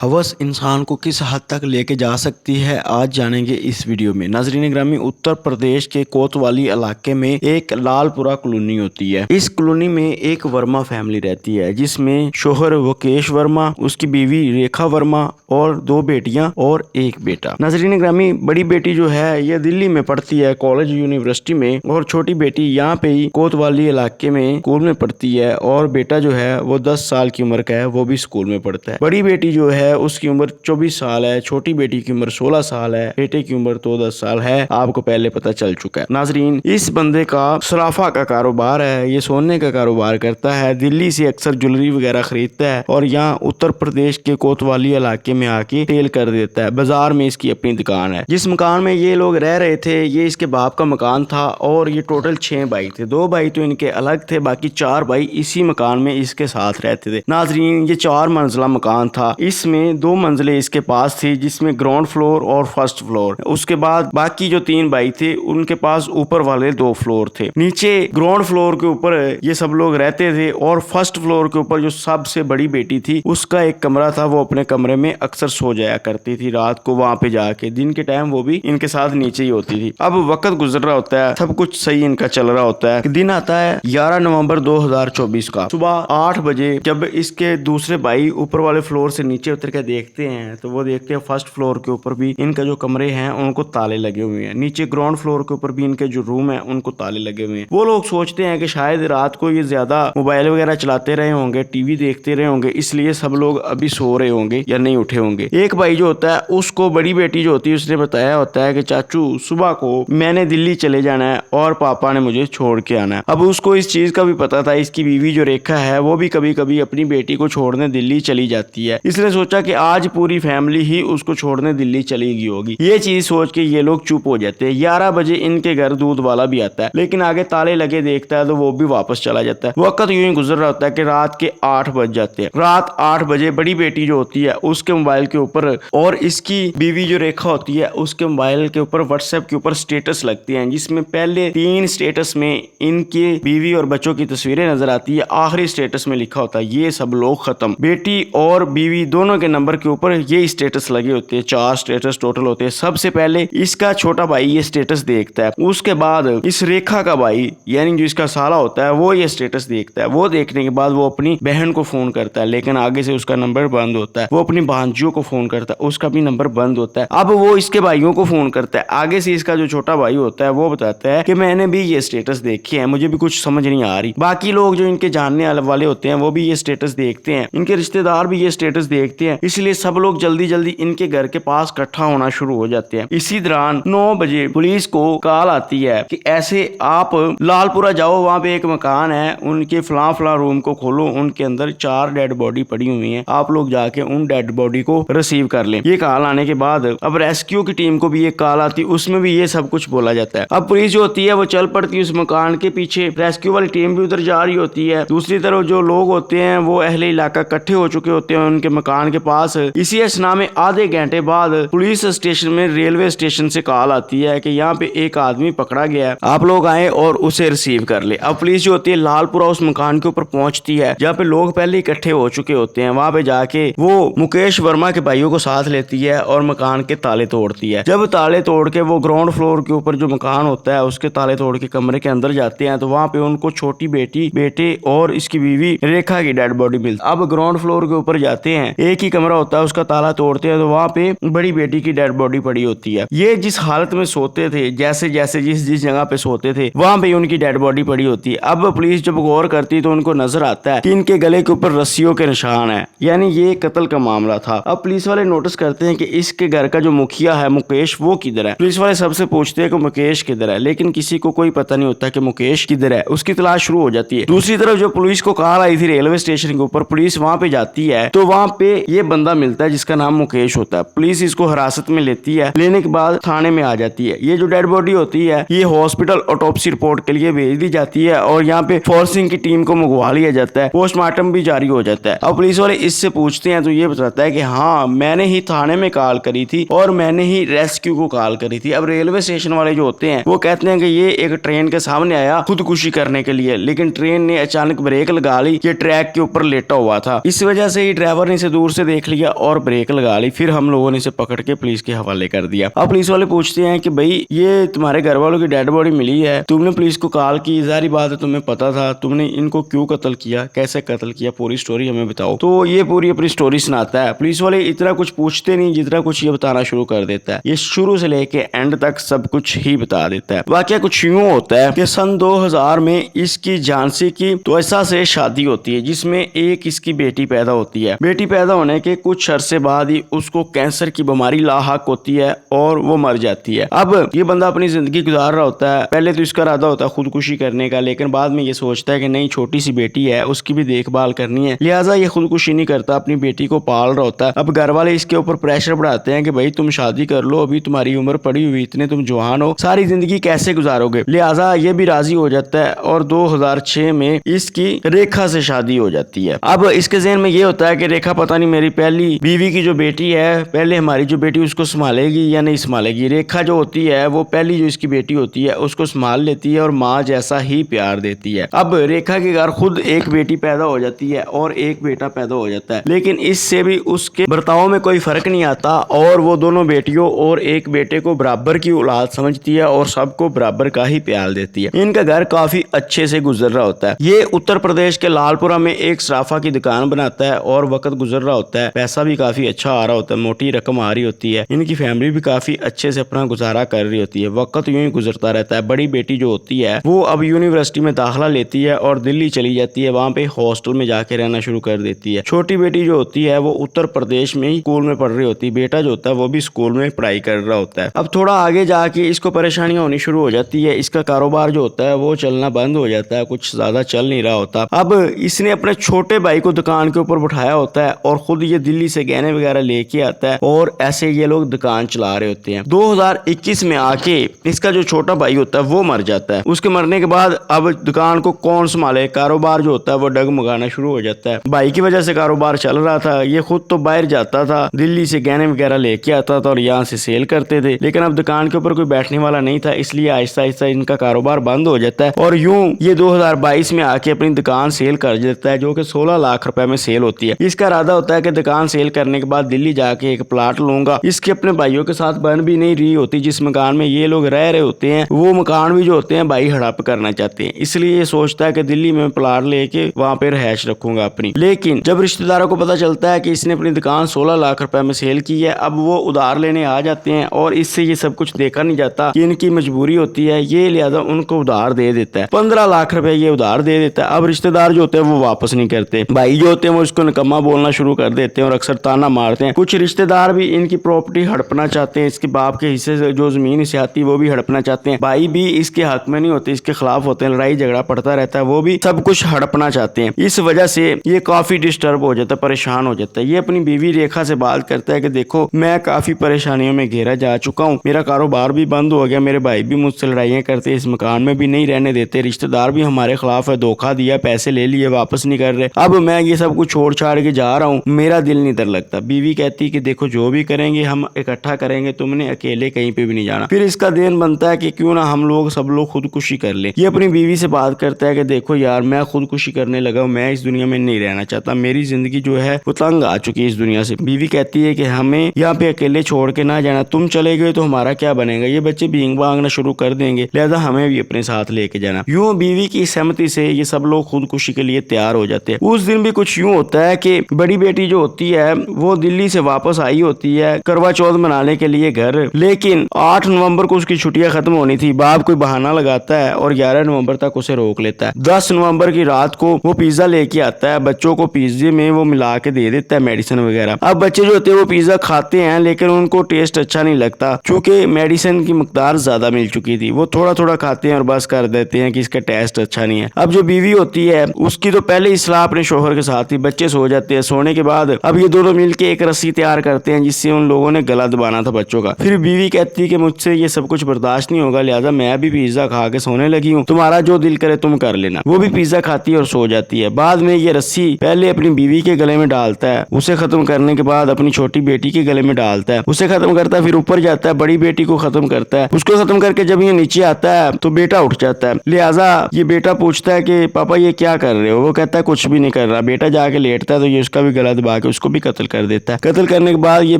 हवस इंसान को किस हद तक लेके जा सकती है, आज जानेंगे इस वीडियो में। नाजरीन ग्रामी, उत्तर प्रदेश के कोतवाली इलाके में एक लालपुरा कॉलोनी होती है। इस कॉलोनी में एक वर्मा फैमिली रहती है, जिसमें शोहर वकेश वर्मा, उसकी बीवी रेखा वर्मा और दो बेटियां और एक बेटा। नाजरीन ग्रामी, बड़ी बेटी जो है ये दिल्ली में पढ़ती है कॉलेज यूनिवर्सिटी में, और छोटी बेटी यहाँ पे ही कोतवाली इलाके में स्कूल में पढ़ती है, और बेटा जो है वो 10 साल की उम्र का है, वो भी स्कूल में पढ़ता है। बड़ी बेटी जो है उसकी उम्र 24 साल है, छोटी बेटी की उम्र 16 साल है, बेटे की उम्र तो 10 साल है। आपको पहले पता चल चुका है। नाजरीन, इस बंदे का सराफा का कारोबार है, ये सोने का कारोबार करता है, दिल्ली से अक्सर ज्वेलरी वगैरह खरीदता है और यहाँ उत्तर प्रदेश के कोतवाली इलाके में आके सेल कर देता है। बाजार में इसकी अपनी दुकान है। जिस मकान में ये लोग रह रहे थे, ये इसके बाप का मकान था, और ये टोटल 6 भाई थे। 2 भाई तो इनके अलग थे, बाकी 4 भाई इसी मकान में इसके साथ रहते थे। नाजरीन, ये 4 मंजिला मकान था। इसमें 2 मंजिलें इसके पास थी, जिसमें ग्राउंड फ्लोर और फर्स्ट फ्लोर। उसके बाद बाकी जो 3 भाई थे उनके पास ऊपर वाले 2 फ्लोर थे। नीचे ग्राउंड फ्लोर के ऊपर ये सब लोग रहते थे, और फर्स्ट फ्लोर के ऊपर जो सबसे बड़ी बेटी थी उसका एक कमरा था। वो अपने कमरे में अक्सर सो जाया करती थी रात को वहां पे जाके। दिन के टाइम वो भी इनके साथ नीचे ही होती थी। अब वक्त गुजर रहा होता है, सब कुछ सही इनका चल रहा होता है। दिन आता है 11 नवंबर 2024 का। सुबह 8 बजे जब इसके दूसरे भाई ऊपर वाले फ्लोर से नीचे उतर के देखते हैं, तो वो देखते हैं फर्स्ट फ्लोर के ऊपर भी इनका जो कमरे हैं उनको ताले लगे हुए हैं। नीचे ग्राउंड फ्लोर के ऊपर भी इनके जो रूम है उनको ताले लगे हुए हैं। वो लोग सोचते हैं कि शायद रात को ये ज्यादा मोबाइल वगैरह चलाते रहे होंगे, टीवी देखते रहे होंगे, इसलिए सब लोग अभी सो रहे होंगे या नहीं उठे होंगे। एक भाई जो होता है उसको बड़ी बेटी जो होती है उसने बताया होता है कि चाचू सुबह को मैंने दिल्ली चले जाना है और पापा ने मुझे छोड़ के आना है। अब उसको इस चीज का भी पता था, इसकी बीवी जो रेखा है वो भी कभी कभी अपनी बेटी को छोड़ने दिल्ली चली जाती है। इसलिए सोचा कि आज पूरी फैमिली ही उसको छोड़ने दिल्ली चली गई होगी। ये चीज सोच के ये लोग चुप हो जाते हैं। 11 बजे इनके घर दूध वाला भी आता है, लेकिन आगे ताले लगे देखता है तो वो भी वापस चला जाता है। वक्त यूं ही गुजर रहा होता है कि रात के 8 बज जाते हैं। रात 8 बजे बड़ी बेटी जो होती है उसके मोबाइल के ऊपर, और इसकी बीवी जो रेखा होती है उसके मोबाइल के ऊपर व्हाट्सएप के ऊपर स्टेटस लगते हैं, जिसमें पहले 3 स्टेटस में इनके बीवी और बच्चों की तस्वीरें नजर आती है। आखिरी स्टेटस में लिखा होता है ये सब लोग खत्म। बेटी और बीवी दोनों के नंबर के ऊपर ये स्टेटस लगे होते हैं। 4 स्टेटस टोटल होते हैं। सबसे पहले इसका छोटा भाई ये स्टेटस देखता है, उसके बाद इस रेखा का भाई यानी जो इसका साला होता है वो ये स्टेटस देखता है। वो देखने के बाद वो अपनी बहन को फोन करता है, लेकिन आगे से उसका नंबर बंद होता है। वो अपनी भांजियों को फोन करता है, उसका भी नंबर बंद होता है। अब वो इसके भाइयों को फोन करता है, आगे से इसका जो छोटा भाई होता है वो बताता है कि मैंने भी ये स्टेटस देखे हैं, मुझे भी कुछ समझ नहीं आ रही। बाकी लोग जो इनके जानने वाले होते हैं वो भी ये स्टेटस देखते हैं, इनके रिश्तेदार भी ये स्टेटस देखते हैं, इसलिए सब लोग जल्दी जल्दी इनके घर के पास इकट्ठा होना शुरू हो जाते हैं। इसी दौरान 9 बजे पुलिस को कॉल आती है कि ऐसे आप लालपुरा जाओ, वहां पे एक मकान है, उनके फलां फलां रूम को खोलो, उनके अंदर 4 डेड बॉडी पड़ी हुई हैं, आप लोग जाके उन डेड बॉडी को रिसीव कर लें। ये कॉल आने के बाद अब रेस्क्यू की टीम को भी एक कॉल आती है, उसमें भी ये सब कुछ बोला जाता है। अब पुलिस जो होती है वो चल पड़ती है उस मकान के पीछे, रेस्क्यू वाली टीम भी उधर जा रही होती है। दूसरी तरफ जो लोग होते हैं वो अहले इलाका इकट्ठे हो चुके होते हैं उनके मकान के पास। इसी असना में आधे घंटे बाद पुलिस स्टेशन में रेलवे स्टेशन से कॉल आती है कि यहाँ पे एक आदमी पकड़ा गया है, आप लोग आए और उसे रिसीव कर ले। अब पुलिस जो होती है लालपुरा उस मकान के ऊपर पहुंचती है जहाँ पे लोग पहले इकट्ठे हो चुके होते हैं। वहां पे जाके वो मुकेश वर्मा के भाइयों को साथ लेती है और मकान के ताले तोड़ती है। जब ताले तोड़ के वो ग्राउंड फ्लोर के ऊपर जो मकान होता है उसके ताले तोड़ के कमरे के अंदर जाते हैं, तो वहां पे उनको छोटी बेटी, बेटे और इसकी बीवी रेखा की डेड बॉडी मिलती है। अब ग्राउंड फ्लोर के ऊपर जाते हैं, एक ही कमरा होता है, उसका ताला तोड़ते हैं तो वहां पे बड़ी बेटी की डेड बॉडी पड़ी होती है। ये जिस हालत में सोते थे, जैसे जैसे जिस जगह पे सोते थे वहां पे उनकी डेड बॉडी पड़ी होती है। अब पुलिस जब गौर करती है तो उनको नजर आता है कि इनके गले के ऊपर रस्सियों के निशान है, यानी ये कत्ल का मामला था। अब पुलिस वाले नोटिस करते हैं कि इसके घर का जो मुखिया है मुकेश, वो किधर है। पुलिस वाले सबसे पूछते हैं कि मुकेश किधर है, लेकिन किसी को कोई पता नहीं होता कि मुकेश किधर है। उसकी तलाश शुरू हो जाती है। दूसरी तरफ जो पुलिस को कॉल आई थी रेलवे स्टेशन के ऊपर, पुलिस वहां पे जाती है तो वहां पे ये बंदा मिलता है जिसका नाम मुकेश होता है। पुलिस इसको हिरासत में लेती है, लेने के बाद थाने में आ जाती है। ये जो डेड बॉडी होती है ये हॉस्पिटल ऑटोप्सी रिपोर्ट के लिए भेज दी जाती है, और यहाँ पे फोरेंसिक की टीम को मंगवा लिया जाता है। पोस्टमार्टम भी जारी हो जाता है। अब पुलिस वाले इससे पूछते हैं तो ये बताता है कि हाँ, मैंने ही थाने में कॉल करी थी और मैंने ही रेस्क्यू को कॉल करी थी। अब रेलवे स्टेशन वाले जो होते हैं वो कहते हैं कि ये एक ट्रेन के सामने आया खुदकुशी करने के लिए, लेकिन ट्रेन ने अचानक ब्रेक लगा ली, ये ट्रैक के ऊपर लेटा हुआ था। इस वजह से ही ड्राइवर ने इसे दूर से देख लिया और ब्रेक लगा ली। फिर हम लोगों ने इसे पकड़ के पुलिस के हवाले कर दिया। अब पुलिस वाले पूछते हैं कि भाई ये तुम्हारे घर वालों की डेड बॉडी मिली है, तुमने पुलिस को कॉल की, जारी बात है तुम्हें पता था, तुमने इनको क्यों कत्ल किया, कैसे कत्ल किया, पूरी स्टोरी हमें बताओ। तो ये पूरी अपनी स्टोरी सुनाता है। पुलिस वाले इतना कुछ पूछते नहीं जितना कुछ ये बताना शुरू कर देता है। ये शुरू से लेके एंड तक सब कुछ ही बता देता है। वाकया कुछ यूं होता है कि सन 2000 में इसकी झांसी की त्वचा से शादी होती है, जिसमें एक इसकी बेटी पैदा होती है। बेटी पैदा होने के कुछ अरसे बाद ही उसको कैंसर की बीमारी लाहक होती है और वो मर जाती है। अब ये बंदा अपनी जिंदगी गुजार रहा होता है। पहले तो इसका इरादा होता है खुदकुशी करने का, लेकिन बाद में ये सोचता है कि नहीं, छोटी सी बेटी है, उसकी भी देखभाल करनी है, लिहाजा ये खुदकुशी नहीं करता, अपनी बेटी को पाल रहा होता है। अब घर वाले इसके ऊपर प्रेशर बढ़ाते हैं कि भाई तुम शादी कर लो, अभी तुम्हारी उम्र पड़ी हुई, इतने तुम जवान हो, सारी जिंदगी कैसे गुजारोगे। लिहाजा ये भी राजी हो जाता है और 2006 में इसकी रेखा से शादी हो जाती है। अब इसके ज़हन में ये होता है कि रेखा पता नहीं मेरी पहली बीवी की जो बेटी है, पहले हमारी जो बेटी उसको संभालेगी या नहीं संभालेगी। रेखा जो होती है वो पहली जो इसकी बेटी होती है उसको संभाल लेती है और माँ जैसा ही प्यार देती है। अब रेखा के घर खुद एक बेटी पैदा हो जाती है और एक बेटा पैदा हो जाता है, लेकिन इससे भी उसके बर्ताव में कोई फर्क नहीं आता और वो दोनों बेटियों और एक बेटे को बराबर की औलाद समझती है और सबको बराबर का ही प्यार देती है। इनका घर काफी अच्छे से गुजर रहा होता है। ये उत्तर प्रदेश के लालपुरा में एक सराफा की दुकान बनाता है और वक्त गुजर रहा होता है। पैसा भी काफी अच्छा आ रहा होता है, मोटी रकम आ रही होती है। इनकी फैमिली भी काफी अच्छे से अपना गुजारा कर रही होती है। वक्त यूं ही गुजरता रहता है। बड़ी बेटी जो होती है वो अब यूनिवर्सिटी में दाखिला लेती है और दिल्ली चली जाती है, वहां पे हॉस्टल में जाके रहना शुरू कर देती है। छोटी बेटी जो होती है वो उत्तर प्रदेश में ही स्कूल में पढ़ रही होती है। बेटा जो होता है वो भी स्कूल में पढ़ाई कर रहा होता है। अब थोड़ा आगे जाके इसको परेशानियां होनी शुरू हो जाती है। इसका कारोबार जो होता है वो चलना बंद हो जाता है, कुछ ज्यादा चल नहीं रहा होता। अब इसने अपने छोटे भाई को दुकान के ऊपर बिठाया होता है और खुद ये दिल्ली से गहने वगैरह लेके आता है और ऐसे ये लोग दुकान चला रहे होते हैं। 2021 में आके इसका जो छोटा भाई होता है वो मर जाता है। उसके मरने के बाद अब दुकान को कौन संभाले, कारोबार जो होता है वो डगमगाना शुरू हो जाता है। भाई की वजह से कारोबार चल रहा था। ये खुद तो बाहर जाता था, दिल्ली से गहने वगैरह लेके आता था और यहाँ से सेल करते थे, लेकिन अब दुकान के ऊपर कोई बैठने वाला नहीं था, इसलिए आहिस्ता आहिस्ता इनका कारोबार बंद हो जाता है और यूं ये 2022 में आके अपनी दुकान सेल कर देता है, जो कि 16 लाख रुपए में सेल होती है। इसका इरादा होता है कि दुकान सेल करने के बाद दिल्ली जाके एक प्लाट लूंगा। इसके अपने भाइयों के साथ बन भी नहीं रही होती। जिस मकान में ये लोग रह रहे होते हैं वो मकान भी जो होते हैं भाई हड़प करना चाहते हैं, इसलिए ये सोचता है कि दिल्ली में प्लाट लेके वहां पे रहायश रखूंगा अपनी। लेकिन जब रिश्तेदारों को पता चलता है कि इसने अपनी दुकान 16 लाख रुपए में सेल की है, अब वो उधार लेने आ जाते हैं और इससे ये सब कुछ देखा नहीं जाता कि इनकी मजबूरी होती है, ये लिहाजा उनको उधार दे देता है। 15 लाख रुपए ये उधार दे देता है। अब रिश्तेदार जो होते हैं वो वापस नहीं करते, भाई जो होते हैं वो इसको निकम्मा बोलना शुरू कर देते हैं और अक्सर ताना मारते हैं। कुछ रिश्तेदार भी इनकी प्रॉपर्टी हड़पना चाहते हैं, इसके बाप के हिस्से से जो जमीन इसे आती है वो भी हड़पना चाहते हैं। भाई भी इसके हक में नहीं होते, इसके खिलाफ होते हैं, लड़ाई झगड़ा पड़ता रहता है, वो भी सब कुछ हड़पना चाहते हैं। इस वजह से ये काफी डिस्टर्ब हो जाता है, परेशान हो जाता है। ये अपनी बीवी रेखा से बात करता है कि देखो मैं काफी परेशानियों में घेरा जा चुका हूँ, मेरा कारोबार भी बंद हो गया, मेरे भाई भी मुझसे लड़ाइयाँ करते, इस मकान में भी नहीं रहने देते, रिश्तेदार भी हमारे खिलाफ है, धोखा दिया, पैसे ले लिए, वापस नहीं कर रहे, अब मैं ये सब कुछ छोड़ छाड़ के जा रहा हूँ, मेरा दिल नहीं डर लगता। बीवी कहती है कि देखो जो भी करेंगे हम इकट्ठा करेंगे, तुमने अकेले कहीं पे भी नहीं जाना। फिर इसका दिन बनता है कि क्यों ना हम लोग सब लोग खुदकुशी कर ले। ये अपनी बीवी से बात करता है कि देखो यार मैं खुदकुशी करने लगा हूँ, मैं इस दुनिया में नहीं रहना चाहता, मेरी जिंदगी जो है वो तंग आ चुकी है इस दुनिया से। बीवी कहती है कि हमें यहाँ पे अकेले छोड़ के ना जाना, तुम चले गए तो हमारा क्या बनेगा, ये बच्चे भींग भागना शुरू कर देंगे, लिहाजा हमें भी अपने साथ लेके जाना। यूं बीवी की सहमति से ये सब लोग खुदकुशी के लिए तैयार हो जाते हैं। उस दिन भी कुछ यूं होता है कि बड़ी बेटी जो होती है वो दिल्ली से वापस आई होती है करवा चौथ मनाने के लिए घर, लेकिन 8 नवंबर को उसकी छुट्टियां खत्म होनी थी। बाप कोई बहाना लगाता है और 11 नवंबर तक उसे रोक लेता है। 10 नवंबर की रात को वो पिज्जा लेके आता है, बच्चों को पिज्जे में वो मिला के दे देता है मेडिसिन वगैरह। अब बच्चे जो होते हैं वो पिज्जा खाते हैं लेकिन उनको टेस्ट अच्छा नहीं लगता, क्योंकि मेडिसिन की मकदार ज्यादा मिल चुकी थी। वो थोड़ा थोड़ा खाते हैं और बस कर देते हैं कि इसका टेस्ट अच्छा नहीं है। अब जो बीवी होती है उसकी तो पहले ही सलाह अपने शोहर के साथ ही, बच्चे सो जाते हैं। सोने के बाद अब ये दोनों मिलके एक रस्सी तैयार करते हैं जिससे उन लोगों ने गला दबाना था बच्चों का। फिर बीवी कहती है कि मुझसे ये सब कुछ बर्दाश्त नहीं होगा, लिहाजा मैं भी पिज्जा खा के सोने लगी हूँ, तुम्हारा जो दिल करे तुम कर लेना। वो भी पिज्जा खाती है और सो जाती है। बाद में ये रस्सी पहले अपनी बीवी के गले में डालता है, उसे खत्म करने के बाद अपनी छोटी बेटी के गले में डालता है, उसे खत्म करता है, फिर ऊपर जाता है, बड़ी बेटी को खत्म करता है। उसको खत्म करके जब ये नीचे आता है तो बेटा उठ जाता है। लिहाजा ये बेटा पूछता है कि पापा ये क्या कर रहे हो, वो कहता है कुछ भी नहीं कर रहा। बेटा जाके लेटता है तो ये उसका भी गला दबा के उसको भी कत्ल कर देता है। कत्ल करने के बाद ये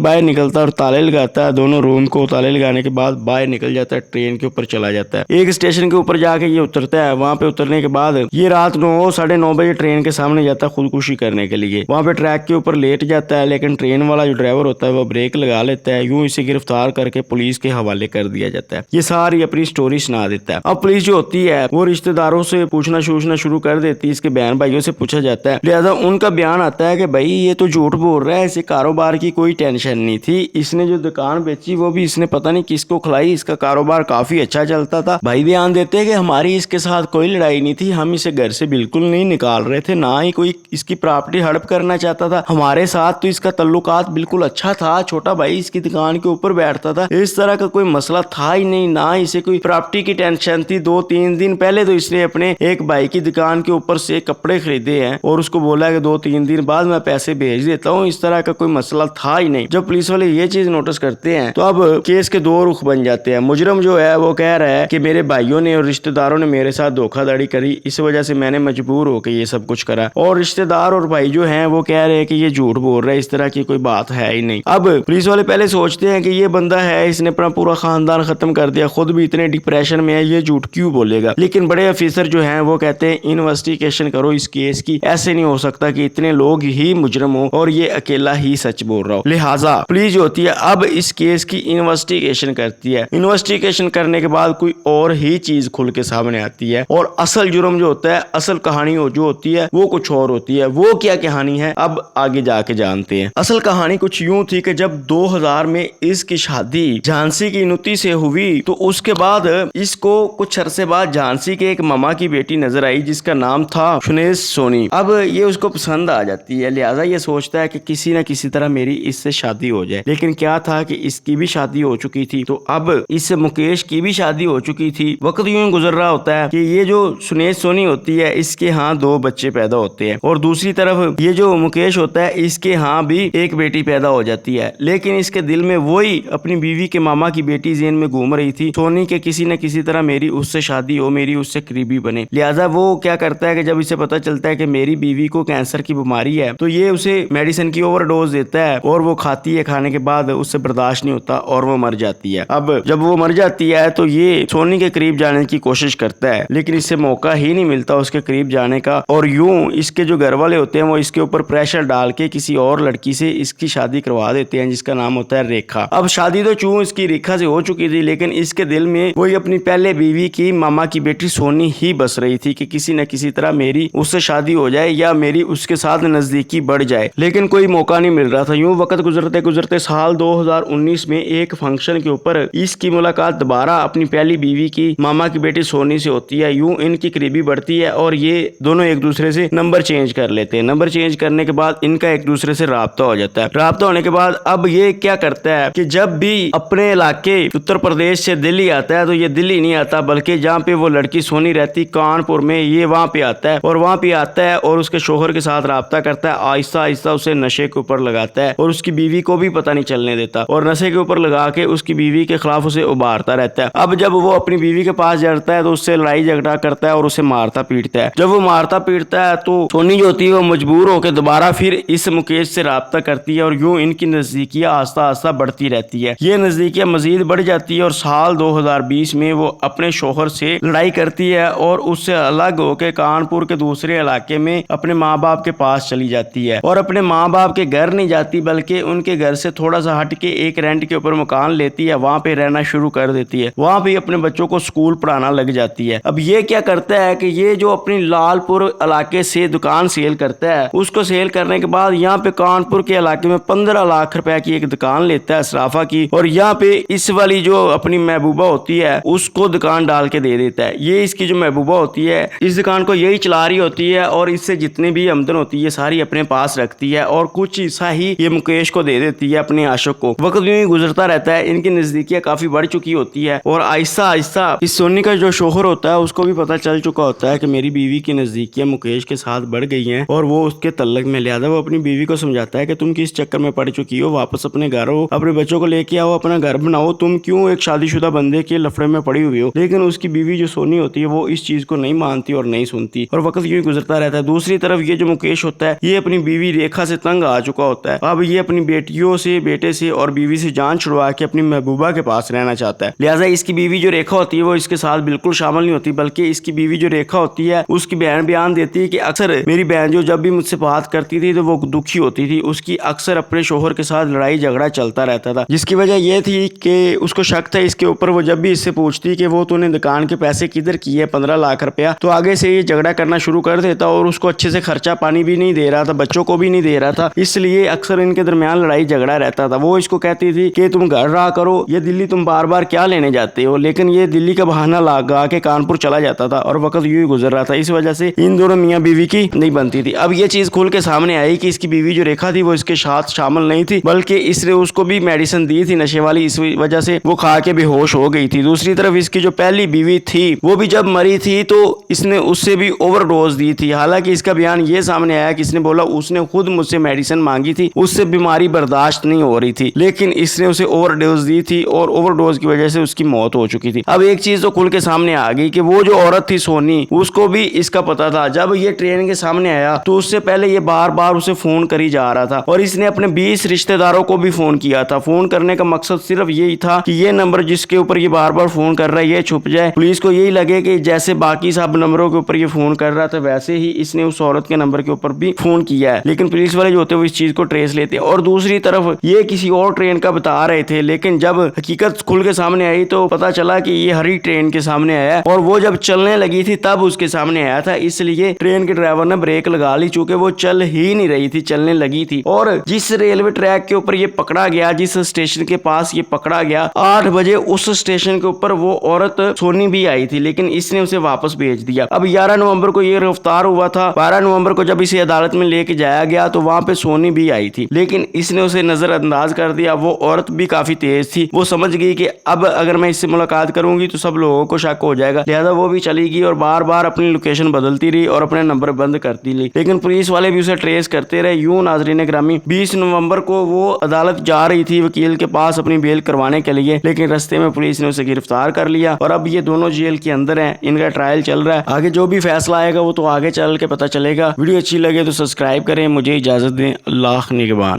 बाहर निकलता है और ताले लगाता है दोनों रूम को। ताले लगाने के बाद बाहर निकल जाता है, ट्रेन के ऊपर चला जाता है। एक स्टेशन के ऊपर जाके ये उतरता है। वहां पे उतरने के बाद ये रात 9 साढ़े 9 बजे ट्रेन के सामने जाता है खुदकुशी करने के लिए। वहां पे ट्रैक के ऊपर लेट जाता है, लेकिन ट्रेन वाला जो ड्राइवर होता है वो ब्रेक लगा लेता है। यूं इसे गिरफ्तार करके पुलिस के हवाले कर दिया जाता है। ये सारी अपनी स्टोरी सुना देता है। अब पुलिस जो होती है वो रिश्तेदारों से पूछना शुरू कर देती है। इसके बहन भाइयों से पूछा जाता है, लिहाजा उनका बयान आता है कि भाई ये तो झूठ बोल रहा है, इसे कारोबार की कोई टेंशन नहीं थी, इसने जो दुकान बेची वो भी इसने पता नहीं किसको खिलाई, इसका कारोबार काफी अच्छा चलता था। भाई बयान देते हैं कि हमारी इसके साथ कोई लड़ाई नहीं थी, हम इसे घर से बिल्कुल नहीं निकाल रहे थे, ना ही कोई इसकी प्रॉपर्टी हड़प करना चाहता था, हमारे साथ तो इसका तल्लुकात बिल्कुल अच्छा था, छोटा भाई इसकी दुकान के ऊपर बैठता था, इस तरह का कोई मसला था ही नहीं, ना इसे कोई प्रॉपर्टी की टेंशन थी। 2-3 दिन पहले तो इसने अपने एक भाई की दुकान के ऊपर से कपड़े खरीदे हैं और उसको बोला है कि 2-3 दिन बाद मैं पैसे भेज देता हूँ, इस तरह का कोई मसला था ही नहीं। जब पुलिस वाले ये चीज नोटिस करते हैं तो अब केस के 2 रुख बन जाते हैं। मुजरम जो है वो कह रहा है कि मेरे भाइयों ने और रिश्तेदारों ने मेरे साथ धोखाधड़ी करी, इस वजह से मैंने मजबूर होकर ये सब कुछ करा, और रिश्तेदार और भाई जो हैं वो कह रहे हैं कि ये झूठ बोल रहा है, इस तरह की कोई बात है ही नहीं। अब पुलिस वाले पहले सोचते हैं कि ये बंदा है, इसने अपना पूरा खानदान खत्म कर दिया, खुद भी इतने डिप्रेशन में है, ये झूठ क्यों बोलेगा। लेकिन बड़े ऑफिसर जो हैं वो कहते हैं इन्वेस्टिगेशन करो इस केस की, ऐसे नहीं हो सकता कि इतने लोग ही मुजरम हो और ये अकेला ही सच बोल रहा हो। लिहाजा पुलिस जो होती है अब इस केस की इन्वेस्टिगेशन करती है। इन्वेस्टिगेशन करने के बाद कोई और ही चीज खुल के सामने आती है और असल जुर्म जो होता है, असल कहानी जो होती है वो कुछ और होती है। वो क्या कहानी है अब आगे जाके जानते हैं। असल कहानी कुछ यूं थी कि जब 2000 में इसकी शादी झांसी की नुती से हुई तो उसके बाद इसको कुछ अरसे बाद झांसी के एक मामा की बेटी नजर आई जिसका नाम था सुनेश सोनी। अब ये उसको पसंद आ जाती है, लिहाजा ये सोचता है कि किसी न किसी तरह मेरी इससे शादी हो जाए। लेकिन क्या था कि इसकी भी शादी हो चुकी थी, तो अब इस मुकेश की भी शादी हो चुकी थी। वक्त यूं गुजर रहा होता है कि ये जो सुनेश सोनी होती है इसके यहाँ 2 बच्चे पैदा होते हैं और दूसरी तरफ ये जो मुकेश होता है इसके यहाँ भी एक बेटी पैदा हो जाती है। लेकिन इसके दिल में वही अपनी बीवी के मामा की बेटी जेन में घूम रही थी, सोनी के किसी न किसी तरह मेरी उससे शादी हो, मेरी उससे करीबी बने। लिहाजा वो क्या करता है कि जब इसे पता चलता है कि मेरी बीवी को कैंसर की बीमारी है तो ये उसे मेडिसिन की ओवरडोज देता है और वो खाती है। खाने के बाद उससे बर्दाश्त नहीं होता और वो मर जाती है। अब जब वो मर जाती है तो ये सोनी के करीब जाने की कोशिश करता है, लेकिन इससे मौका ही नहीं मिलता उसके करीब जाने का। और यूं इसके जो घर वाले होते हैं वो इसके ऊपर प्रेशर डाल के किसी और लड़की से इसकी शादी करवा देते हैं जिसका नाम होता है रेखा। अब शादी तो चूं इसकी रेखा से हो चुकी थी, लेकिन इसके दिल में वही अपनी पहले बीवी की मामा की बेटी सोनी ही बस रही थी कि किसी न किसी तरह मेरी उससे शादी हो जाए या मेरी उसके साथ नजदीकी बढ़ जाए। लेकिन कोई मौका नहीं मिल रहा था। यूं वक्त गुजरते गुजरते साल 2019 में एक फंक्शन के ऊपर इसकी मुलाकात दोबारा अपनी पहली बीवी की मामा की बेटी सोनी से होती है। यूं इनकी करीबी बढ़ती है और ये दोनों एक दूसरे से नंबर चेंज कर लेते हैं। नंबर चेंज करने के बाद इनका एक दूसरे से राब्ता हो जाता है। राब्ता होने के बाद अब ये क्या करता है कि जब भी अपने इलाके उत्तर प्रदेश से दिल्ली आता है तो ये दिल्ली नहीं आता, बल्कि जहाँ पे वो लड़की सोनी रहती कानपुर में, ये वहाँ पे आता है और वहाँ पे आता है और उसके शोहर के साथ राब्ता करता है। आहिस्ता आहिस्ता उसे नशे के ऊपर लगाता है और उसकी बीवी को भी पता नहीं चलने देता और नशे के ऊपर लगा के उसकी बीवी के खिलाफ उसे उबारता रहता है। अब जब वो अपनी बीवी के पास जाता है तो उससे लड़ाई झगड़ा करता है और उसे मारता पीटता है। जब वो मारता पीटता है तो सोनी जो होती है वो मजबूर होकर दोबारा फिर इस मुकेश से राब्ता करती है और यूं इनकी नजदीकियां आस्ता आस्ता बढ़ती रहती है। ये नजदीकियां मजीद बढ़ जाती है और साल 2020 में वो अपने शोहर से लड़ाई करती है और उससे अलग होकर कानपुर के दूसरे इलाके में अपने माँ बाप के पास चली जाती है और अपने माँ बाप के घर नहीं जाती बल्कि उनके घर से थोड़ा सा हट के एक रेंट के ऊपर मकान लेती है, वहां पे रहना शुरू कर देती है। वहां पे अपने बच्चों को स्कूल पढ़ाना लग जाती है। अब ये क्या करता है कि ये जो अपनी लालपुर इलाके से दुकान सेल करता है, उसको सेल करने के बाद यहाँ पे कानपुर के इलाके में 15 लाख रुपए की एक दुकान लेता है सराफा की और यहाँ पे इस वाली जो अपनी महबूबा होती है उसको दुकान डाल के दे देता है। ये इसकी जो महबूबा होती है इस दुकान को यही चला रही होती है और इससे जितनी भी आमदन होती है सारी अपने पास रखती है और कुछ हिस्सा ही ये मुकेश को दे देती है अपने आशिक को। वक्त यूं ही गुजरता रहता है, इनकी नजदीकियां काफी बढ़ चुकी होती है और आहिस्ता आहिस्ता इस सोनी का जो शोहर होता है उसको भी पता चल चुका होता है कि मेरी बीवी की नजदीकियां मुकेश के साथ बढ़ गई हैं और वो उसके तल्लक में। लिहाजा वो अपनी बीवी को समझाता है कि तुम किस चक्कर में पड़ चुकी हो, वापस अपने घर हो, अपने बच्चों को लेके आओ, अपना घर बनाओ, तुम क्यों एक शादीशुदा बंदे के लफड़े में पड़ी हुई हो। लेकिन उसकी बीवी जो सोनी होती है वो इस चीज को नहीं मानती और नहीं सुनती और वक्त यूं ही गुजरता रहता है। दूसरी तरफ ये जो मुकेश होता है ये अपनी बीवी ریکھا سے تنگ آ چکا ہوتا ہے. اب یہ اپنی بیٹیوں سے, بیٹے سے اور بیوی سے جان چھڑوا کے اپنی محبوبہ کے پاس رہنا چاہتا ہے. لہٰذا اس کی بیوی جو ریکھا ہوتی ہے وہ اس کے ساتھ بالکل شامل نہیں ہوتی, بلکہ اس کی بیوی جو ریکھا ہوتی ہے اس کی بہن بیان دیتی ہے کہ اکثر میری بہن جو جب بھی مجھ سے بات کرتی تھی تو وہ دکھی ہوتی تھی, اس کی اکثر اپنے شوہر کے ساتھ لڑائی جھگڑا چلتا رہتا تھا, جس کی وجہ یہ تھی کہ اس کو شک تھا اس کے اوپر. وہ جب بھی اس سے پوچھتی کہ وہ تو نے دکان کے پیسے کدھر کیے 15 لاکھ روپیہ, تو آگے سے یہ جھگڑا کرنا شروع کر دیتا اور اس کو اچھے سے خرچہ پانی بھی نہیں دے رہا تھا, بچوں کو بھی نہیں دے رہا تھا, اس لیے اکثر ان کے درمیان لڑائی جھگڑا رہتا تھا. وہ اس کو کہتی تھی کہ تم گھر رہا کرو, یہ دلی تم بار بار کیا لینے جاتے ہو, لیکن یہ دلی کا بہانہ لگا کے کانپور چلا جاتا تھا اور وقت یوں ہی گزر رہا تھا. اس وجہ سے ان دونوں میاں بیوی کی نہیں بنتی تھی. اب یہ چیز کھل کے سامنے آئی کہ اس کی بیوی جو ریکھا تھی وہ اس کے ساتھ شامل نہیں تھی, بلکہ اس نے اس کو بھی میڈیسن دی تھی نشے والی, اس وجہ سے وہ کھا کے بے ہوش ہو گئی تھی. دوسری طرف اس کی جو پہلی بیوی تھی وہ بھی جب مری تھی تو اس نے اس سے بھی اوور ڈوز دی تھی. حالانکہ اس کا بیان یہ سامنے آیا کہ اس نے بولا اس نے خود مجھ سے میڈیسن مانگی تھی, اس سے بیماری برداشت نہیں ہو رہی تھی, لیکن اس نے اسے اوور ڈوز دی تھی اور اوور ڈوز کی وجہ سے اس کی موت ہو چکی تھی. اب ایک چیز تو کھل کے سامنے آ گئی کہ وہ جو عورت تھی سونی, اس کو بھی اس کا پتا تھا. جب یہ ٹرین کے سامنے آیا تو اس سے پہلے یہ بار بار اسے فون کری جا رہا تھا اور اس نے اپنے 20 رشتہ داروں کو بھی فون کیا تھا. فون کرنے کا مقصد صرف یہی تھا کہ یہ نمبر جس کے اوپر یہ بار بار فون کر رہا ہے یہ چھپ جائے, پولیس کو یہی لگے کہ جیسے باقی سب نمبروں کے اوپر یہ فون کر رہا تھا ویسے ہی اس نے اس عورت کے نمبر کے اوپر بھی فون کیا ہے. لیکن پولیس والے جو ہوتے ہیں وہ اس چیز کو ٹریس لیتے ہیں. اور دوسری طرف یہ کسی اور ٹرین کا بتا رہے تھے, لیکن جب حقیقت کھل کے سامنے آئی تو پتا چلا کہ یہ ہری ٹرین کے سامنے آیا ہے, اور وہ جب چلنے لگی تھی تب اس کے سامنے آیا تھا. اس لیے ٹرین کے ڈرائیور نے بریک لگا لی, چونکہ وہ چل ہی نہیں رہی تھی, چلنے لگی تھی. اور جس ریلوے ٹریک کے اوپر یہ پکڑا گیا, جس اسٹیشن کے پاس یہ پکڑا گیا, 8 بجے اس اسٹیشن کے اوپر وہ عورت سونی بھی آئی تھی, لیکن اس نے اسے واپس بھیج دیا. اب 11 نومبر کو یہ گرفتار ہوا تھا. 12 نومبر کو جب اسے عدالت میں لے کے جایا گیا تو وہاں پہ سونی بھی آئی تھی, لیکن اس نے اسے نظر انداز کر دیا. وہ عورت بھی کافی تیز تھی, وہ سمجھ گئی کہ اب اگر میں اس سے ملاقات کروں گی تو سب لوگوں کو شک ہو جائے گا, لہذا وہ بھی چلی گئی اور بار بار اپنی لوکیشن بدلتی رہی اور اپنے نمبر بند کرتی رہی. لیکن پولیس والے بھی اسے ٹریس کرتے رہے. یوں ناظرین گرامی 20 نومبر کو وہ عدالت جا رہی تھی وکیل کے پاس اپنی بیل کروانے کے لیے, لیکن رستے میں پولیس نے اسے گرفتار کر لیا اور اب یہ دونوں جیل کے اندر ہیں. ان کا ٹرائل چل رہا ہے, آگے جو بھی فیصلہ آئے گا وہ تو آگے چل کے پتہ چلے گا. ویڈیو اچھی لگے تو سبسکرائب کریں. مجھے اجازت دیں. اللہ نگہبان.